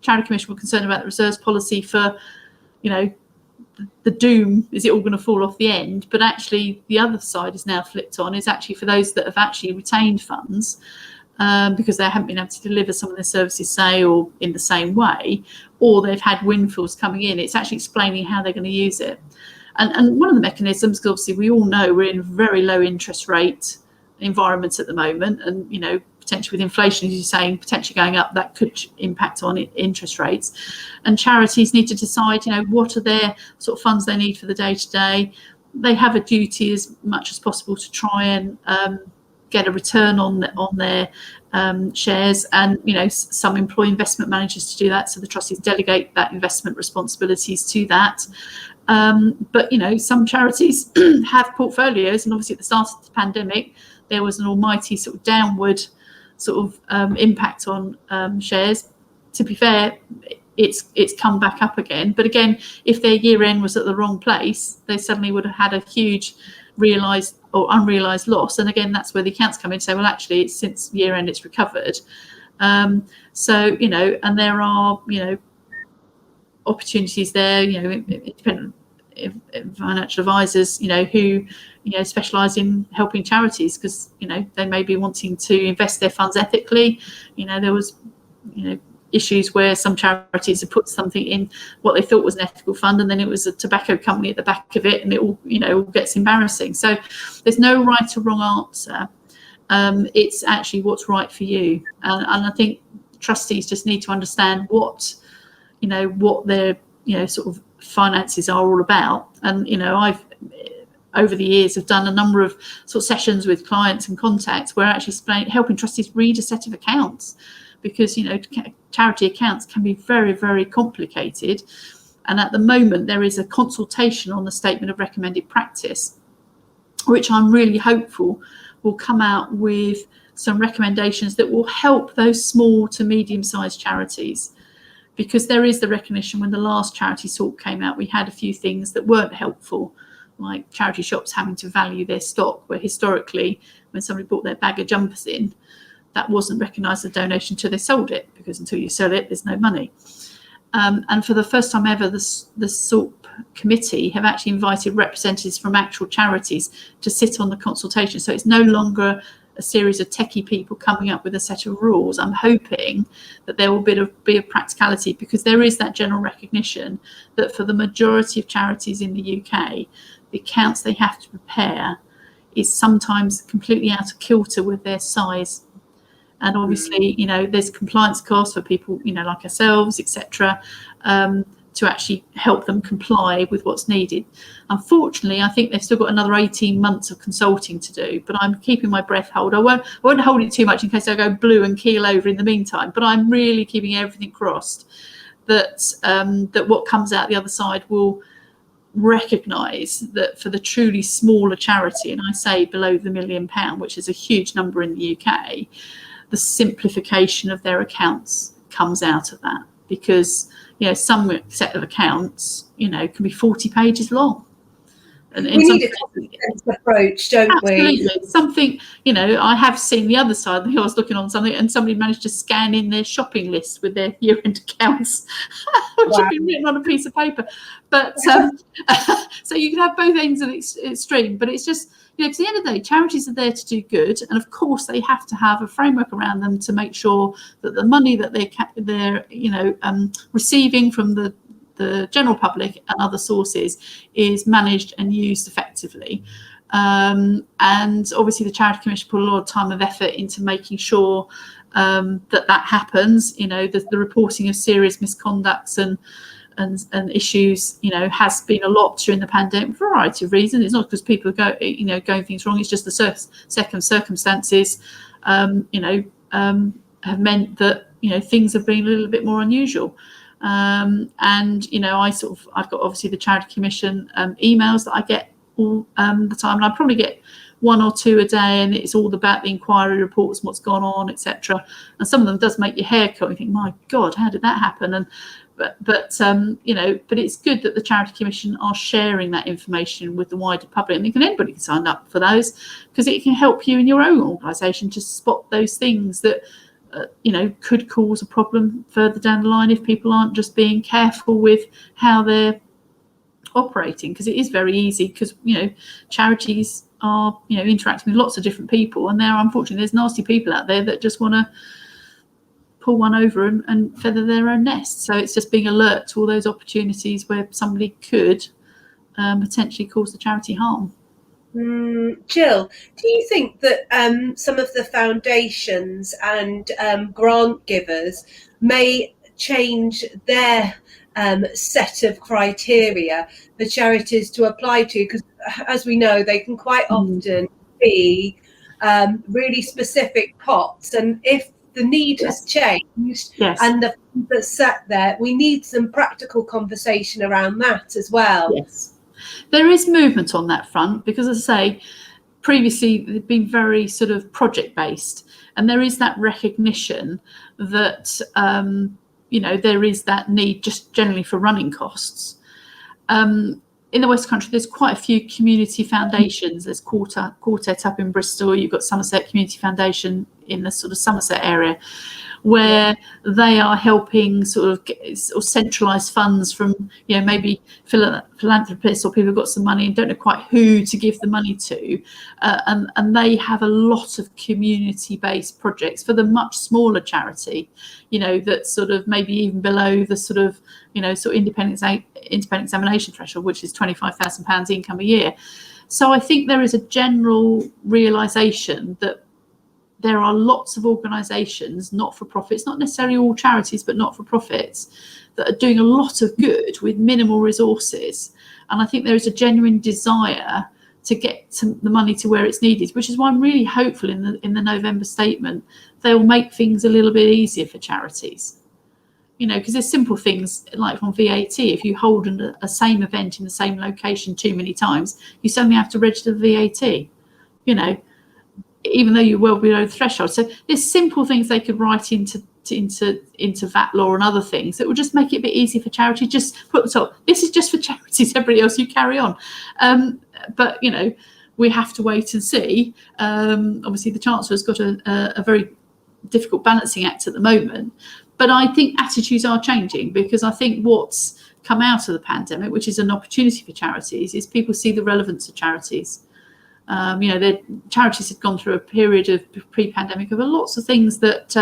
Charity Commission were concerned about the reserves policy for, the doom, is it all going to fall off the end? But actually the other side is now flipped on, is actually for those that have actually retained funds, because they haven't been able to deliver some of their services, say, or in the same way, or they've had windfalls coming in. It's actually explaining how they're going to use it. And one of the mechanisms, because obviously we all know we're in very low interest rate environments at the moment, and potentially with inflation, as you're saying, potentially going up, that could impact on interest rates. And charities need to decide, what are their sort of funds they need for the day-to-day. They have a duty as much as possible to try and get a return on their shares, and some employ investment managers to do that, so the trustees delegate that investment responsibilities to that. But some charities have portfolios, and obviously at the start of the pandemic there was an almighty sort of downward sort of impact on shares. To be fair, it's come back up again, but again, if their year end was at the wrong place, they suddenly would have had a huge realised or unrealised loss. And again, that's where the accounts come in and say, well, actually, it's since year end it's recovered. So and there are opportunities there, independent financial advisors, who specialise in helping charities, because they may be wanting to invest their funds ethically. There was issues where some charities have put something in what they thought was an ethical fund, and then it was a tobacco company at the back of it, and it all gets embarrassing. So there's no right or wrong answer. It's actually what's right for you, and I think trustees just need to understand what their sort of finances are all about. And I've over the years have done a number of sort of sessions with clients and contacts where actually helping trustees read a set of accounts, because charity accounts can be very, very complicated. And at the moment there is a consultation on the statement of recommended practice, which I'm really hopeful will come out with some recommendations that will help those small to medium-sized charities, because there is the recognition. When the last charity sort came out, we had a few things that weren't helpful, like charity shops having to value their stock, where historically when somebody bought their bag of jumpers in, that wasn't recognised as a donation until they sold it, because until you sell it, there's no money. And for the first time ever, the SORP committee have actually invited representatives from actual charities to sit on the consultation. So it's no longer a series of techie people coming up with a set of rules. I'm hoping that there will be a practicality, because there is that general recognition that for the majority of charities in the UK, the accounts they have to prepare is sometimes completely out of kilter with their size. And obviously, you know, there's compliance costs for people, you know, like ourselves, etc., to actually help them comply with what's needed. Unfortunately, I think they've still got another 18 months of consulting to do, but I'm keeping my breath hold. I won't hold it too much in case I go blue and keel over in the meantime, but I'm really keeping everything crossed that that what comes out the other side will recognise that for the truly smaller charity, and I say below the £1 million, which is a huge number in the UK, the simplification of their accounts comes out of that. Because, you know, some set of accounts, you know, can be 40 pages long. And we need a common sense approach, don't absolutely. we? Something, you know, I have seen the other side. I was looking on something and somebody managed to scan in their shopping list with their year-end accounts, which had been written on a piece of paper. But so you can have both ends of the extreme. But it's just, you know, at the end of the day, charities are there to do good, and of course they have to have a framework around them to make sure that the money that they're you know, receiving from the general public and other sources is managed and used effectively. And obviously the Charity Commission put a lot of time and effort into making sure that happens. You know, the reporting of serious misconducts and issues, you know, has been a lot during the pandemic for a variety of reasons. It's not because people are going things wrong. It's just the second circumstances, you know, have meant that, you know, things have been a little bit more unusual. And, you know, I've got obviously the Charity Commission emails that I get all the time, and I probably get 1 or 2 a day, and it's all about the inquiry reports and what's gone on, etc. And some of them does make your hair curl. You think, my God, how did that happen? And but you know, but it's good that the Charity Commission are sharing that information with the wider public, and anybody can sign up for those, because it can help you in your own organisation to spot those things that you know, could cause a problem further down the line if people aren't just being careful with how they're operating. Because it is very easy, because, you know, charities are, you know, interacting with lots of different people, and there's nasty people out there that just want to pull one over and feather their own nest. So it's just being alert to all those opportunities where somebody could potentially cause the charity harm. Gill, do you think that some of the foundations and grant givers may change their set of criteria for charities to apply to? Because as we know, they can quite often be really specific pots, and if the need has changed and the funds that's sat there, we need some practical conversation around that as well. Yes. There is movement on that front, because, as I say, previously they've been very sort of project based, and there is that recognition that you know, there is that need just generally for running costs. In the West Country, there's quite a few community foundations. There's Quartet up in Bristol. You've got Somerset Community Foundation in the sort of Somerset area, where they are helping sort of centralise funds from, you know, maybe philanthropists or people who've got some money and don't know quite who to give the money to, and they have a lot of community-based projects for the much smaller charity, you know, that sort of maybe even below the sort of, you know, sort of independent examination threshold, which is £25,000 income a year. So I think there is a general realisation that there are lots of organisations, not-for-profits, not necessarily all charities, but not-for-profits, that are doing a lot of good with minimal resources. And I think there is a genuine desire to get the money to where it's needed, which is why I'm really hopeful in the November statement they'll make things a little bit easier for charities. You know, because there's simple things like on VAT. If you hold a same event in the same location too many times, you suddenly have to register the VAT. You know, even though you're well below the threshold. So there's simple things they could write into into VAT law and other things that will just make it a bit easier for charity. Just put the top. This is just for charities. Everybody else, you carry on. But we have to wait and see. Obviously, the Chancellor's got a very difficult balancing act at the moment. But I think attitudes are changing, because I think what's come out of the pandemic, which is an opportunity for charities, is people see the relevance of charities. The charities had gone through a period of pre-pandemic of lots of things that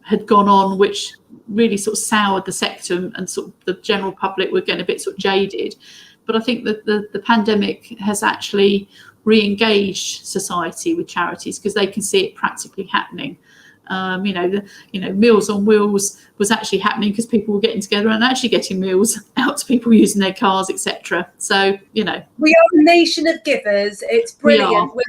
had gone on, which really sort of soured the sector, and sort of the general public were getting a bit sort of jaded. But I think that the pandemic has actually re-engaged society with charities, because they can see it practically happening. Meals on Wheels was actually happening because people were getting together and actually getting meals out to people using their cars, etc. So, we are a nation of givers. It's brilliant. We're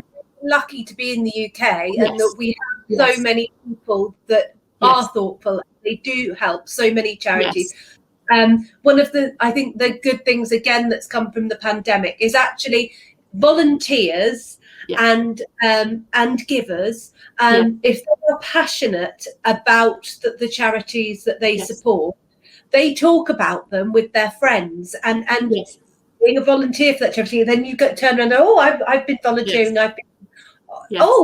lucky to be in the UK, and that we have so many people that are thoughtful. They do help so many charities. One of I think the good things again that's come from the pandemic is actually volunteers and givers. If they are passionate about the charities that they support, they talk about them with their friends, and being a volunteer for that charity, then you get turned around and I've been volunteering, I've been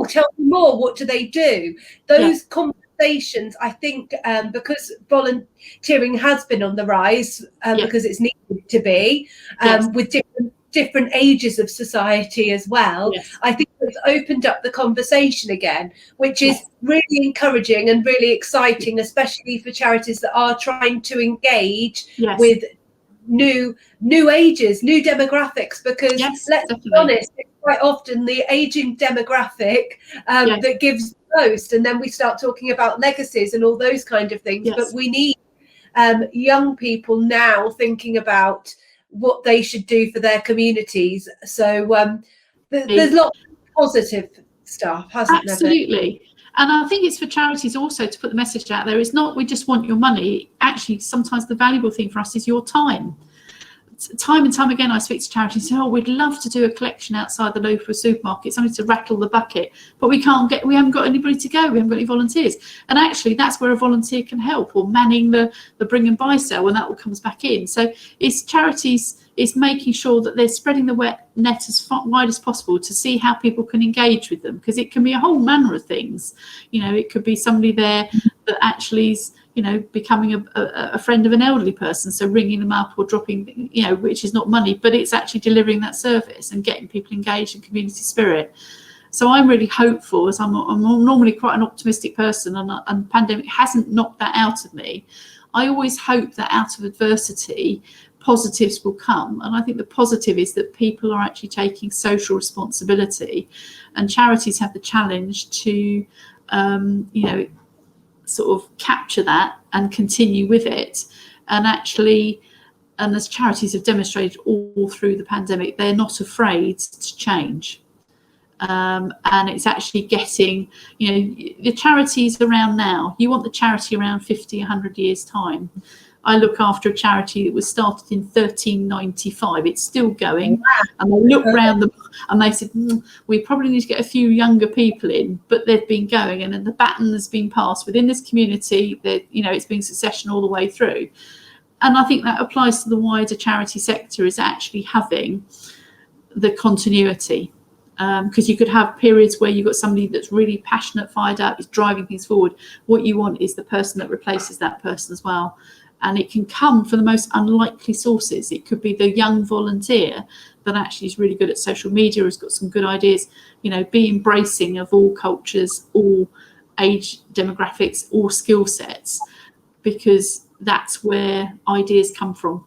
tell me more, what do they do? Those conversations, I think, because volunteering has been on the rise, because it's needed to be, with different ages of society as well. I think it's opened up the conversation again, which is really encouraging and really exciting, especially for charities that are trying to engage with new ages, new demographics, because let's be honest, it's quite often the aging demographic that gives most, and then we start talking about legacies and all those kind of things. But we need young people now thinking about what they should do for their communities. So there's lots of positive stuff, hasn't there? Absolutely. And I think it's for charities also to put the message out there. It's not we just want your money. Actually, sometimes the valuable thing for us is your time. Time and time again, I speak to charities and say, we'd love to do a collection outside the local supermarket, something to rattle the bucket, but we haven't got anybody to go, we haven't got any volunteers. And actually, that's where a volunteer can help, or manning the bring and buy sale when that all comes back in. So it's charities, it's making sure that they're spreading the wet net as wide as possible to see how people can engage with them, because it can be a whole manner of things. It could be somebody there that actually is becoming a friend of an elderly person, so ringing them up or dropping, which is not money, but it's actually delivering that service and getting people engaged in community spirit. So I'm really hopeful, as I'm normally quite an optimistic person, and pandemic hasn't knocked that out of me. I always hope that out of adversity, positives will come. And I think the positive is that people are actually taking social responsibility, and charities have the challenge to, sort of capture that and continue with it. And actually, and as charities have demonstrated all through the pandemic, they're not afraid to change. And it's actually getting, the charities around now, you want the charity around 50, 100 years time. I look after a charity that was started in 1395. It's still going. And they looked around them and they said, we probably need to get a few younger people in, but they've been going. And then the baton has been passed within this community. That it's been succession all the way through. And I think that applies to the wider charity sector, is actually having the continuity. Because you could have periods where you've got somebody that's really passionate, fired up, is driving things forward. What you want is the person that replaces that person as well. And it can come from the most unlikely sources. It could be the young volunteer that actually is really good at social media, has got some good ideas, be embracing of all cultures, all age demographics, all skill sets, because that's where ideas come from.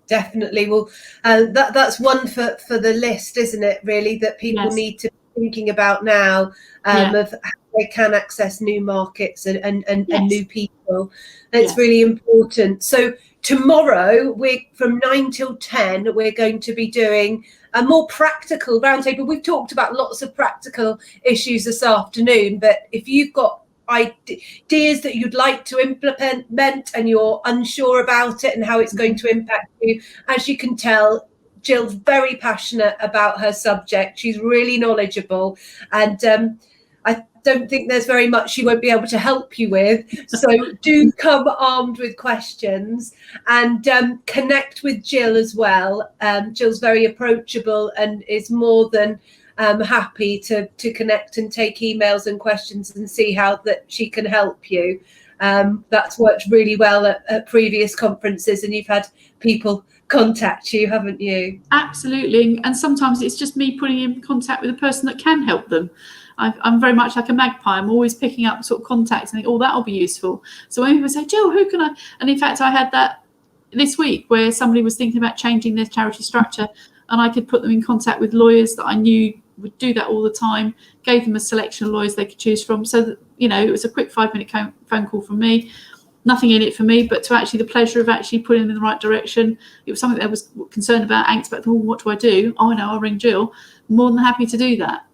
Definitely. Well, that's one for the list, isn't it, really, that people need to be thinking about now, of how they can access new markets and new people. That's really important. So tomorrow, we're from 9 till 10, we're going to be doing a more practical roundtable. We've talked about lots of practical issues this afternoon, but if you've got ideas that you'd like to implement and you're unsure about it and how it's going to impact you, as you can tell, Gill's very passionate about her subject. She's really knowledgeable, and I don't think there's very much she won't be able to help you with. So do come armed with questions, and connect with Gill as well. Gill's very approachable and is more than happy to connect and take emails and questions and see how that she can help you. That's worked really well at previous conferences, and you've had people contact you, haven't you? Absolutely. And sometimes it's just me putting in contact with a person that can help them. I'm very much like a magpie. I'm always picking up sort of contacts and think, oh, that'll be useful. So when people say, Jill, who can I? And in fact, I had that this week where somebody was thinking about changing their charity structure, and I could put them in contact with lawyers that I knew would do that all the time, gave them a selection of lawyers they could choose from. So that, you know, it was a quick 5-minute phone call from me. Nothing in it for me, but to actually the pleasure of actually putting them in the right direction. It was something that I was concerned about, angst about, oh, what do I do? Oh, no, I'll ring Jill. More than happy to do that.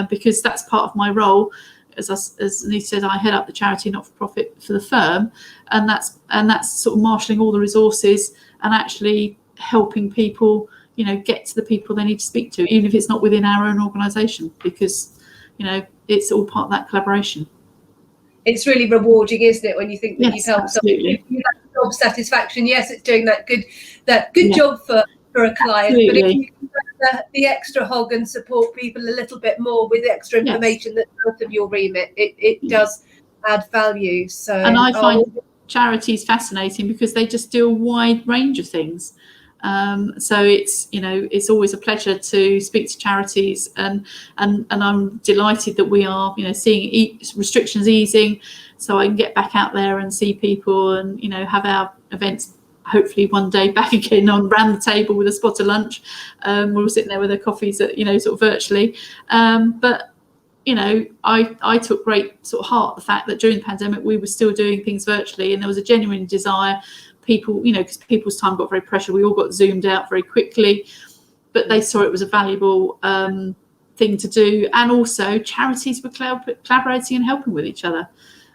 Because that's part of my role. As Anita said, I head up the charity not-for-profit for the firm, and that's sort of marshalling all the resources and actually helping people, you know, get to the people they need to speak to, even if it's not within our own organisation, because, you know, it's all part of that collaboration. It's really rewarding, isn't it, when you think that you've helped absolutely. someone? Job satisfaction. Yes, it's doing that good job for a client, absolutely. But if you can the extra hog and support people a little bit more with extra information that's out of your remit, it does add value. So, and I find charities fascinating because they just do a wide range of things. So it's, you know, it's always a pleasure to speak to charities, and I'm delighted that we are, you know, seeing restrictions easing, so I can get back out there and see people, and, you know, have our events hopefully one day back again on round the table with a spot of lunch. We're all sitting there with our coffees, you know, sort of virtually. But you know, I took great sort of heart the fact that during the pandemic we were still doing things virtually, and there was a genuine desire. People, you know, because people's time got very precious, we all got zoomed out very quickly, but they saw it was a valuable thing to do. And also charities were collaborating and helping with each other.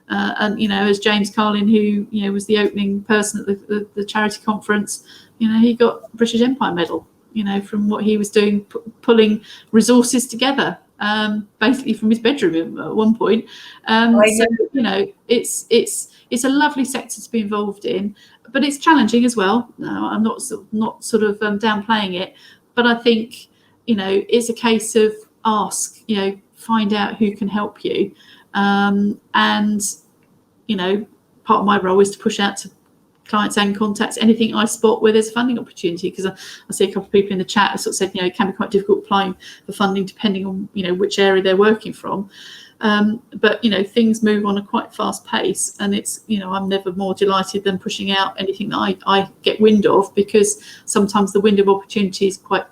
And, you know, as James Carlin, who, you know, was the opening person at the charity conference, you know, he got British Empire Medal, you know, from what he was doing, pulling resources together, basically from his bedroom at one point. So, you know, it's a lovely sector to be involved in, but it's challenging as well. No, I'm not sort of downplaying it, but I think, you know, it's a case of ask, you know, find out who can help you. And, you know, part of my role is to push out to clients and contacts anything I spot where there's a funding opportunity, because I see a couple of people in the chat have sort of said, you know, it can be quite difficult applying for funding depending on, you know, which area they're working from. But, you know, things move on a quite fast pace, and it's, you know, I'm never more delighted than pushing out anything that I get wind of, because sometimes the window of opportunity is quite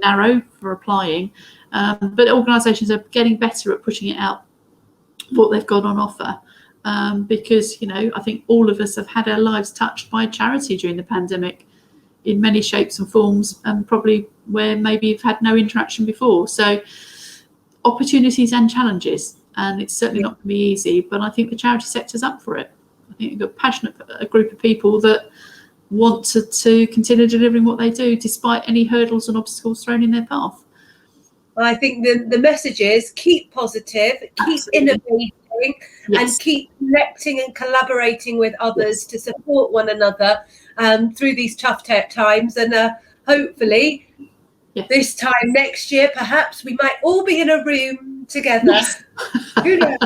narrow for applying. But organisations are getting better at pushing it out, what they've got on offer, because, you know, I think all of us have had our lives touched by charity during the pandemic in many shapes and forms, and probably where maybe you've had no interaction before. So opportunities and challenges, and it's certainly not going to be easy, but I think the charity sector's up for it. I think you've got a group of people that want to continue delivering what they do despite any hurdles and obstacles thrown in their path. I think the message is keep positive, keep innovating, and keep connecting and collaborating with others to support one another through these tough times. And hopefully this time next year, perhaps we might all be in a room together. Who knows?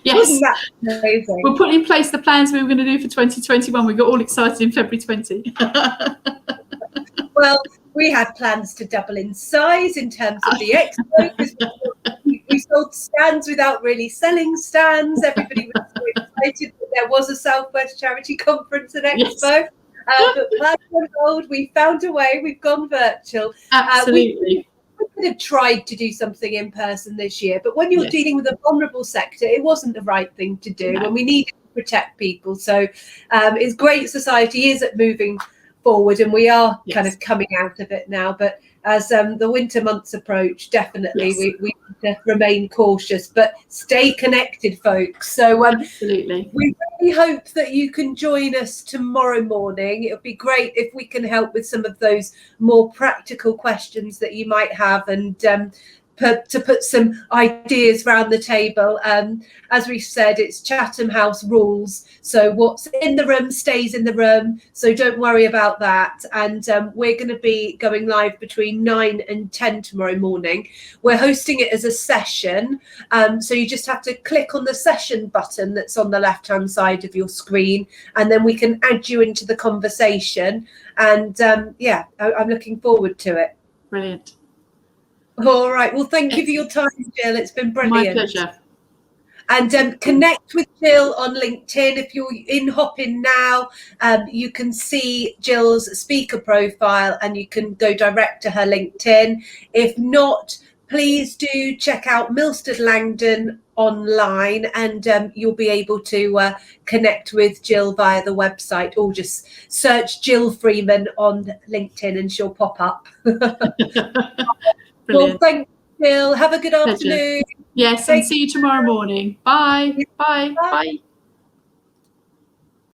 Yes. Amazing? We'll put in place the plans we were going to do for 2021. We got all excited in February 20. Well, we had plans to double in size in terms of the expo, because we sold stands without really selling stands. Everybody was so excited that there was a Southwest Charity Conference and Expo. But plans on hold, we found a way, we've gone virtual. Absolutely. We could have tried to do something in person this year, but when you're dealing with a vulnerable sector, it wasn't the right thing to do, and we needed to protect people. So it's great society is moving forward, and we are kind of coming out of it now. But as the winter months approach, definitely we need to remain cautious, but stay connected, folks. So absolutely, we really hope that you can join us tomorrow morning. It would be great if we can help with some of those more practical questions that you might have, and to put some ideas around the table. As we said, it's Chatham House rules, so what's in the room stays in the room, so don't worry about that. And we're going to be going live between 9 and 10 tomorrow morning. We're hosting it as a session, so you just have to click on the session button that's on the left hand side of your screen, and then we can add you into the conversation. And yeah, I'm looking forward to it. Brilliant. All right. Well, thank you for your time, Gill. It's been brilliant. My pleasure. And connect with Gill on LinkedIn. If you're in Hopin now, you can see Gill's speaker profile and you can go direct to her LinkedIn. If not, please do check out Milsted Langdon online, and you'll be able to connect with Gill via the website, or just search Gill Freeman on LinkedIn and she'll pop up. Well, thank you, Gill. Have a good afternoon. Yes, and see you tomorrow morning. Bye. Bye. Bye.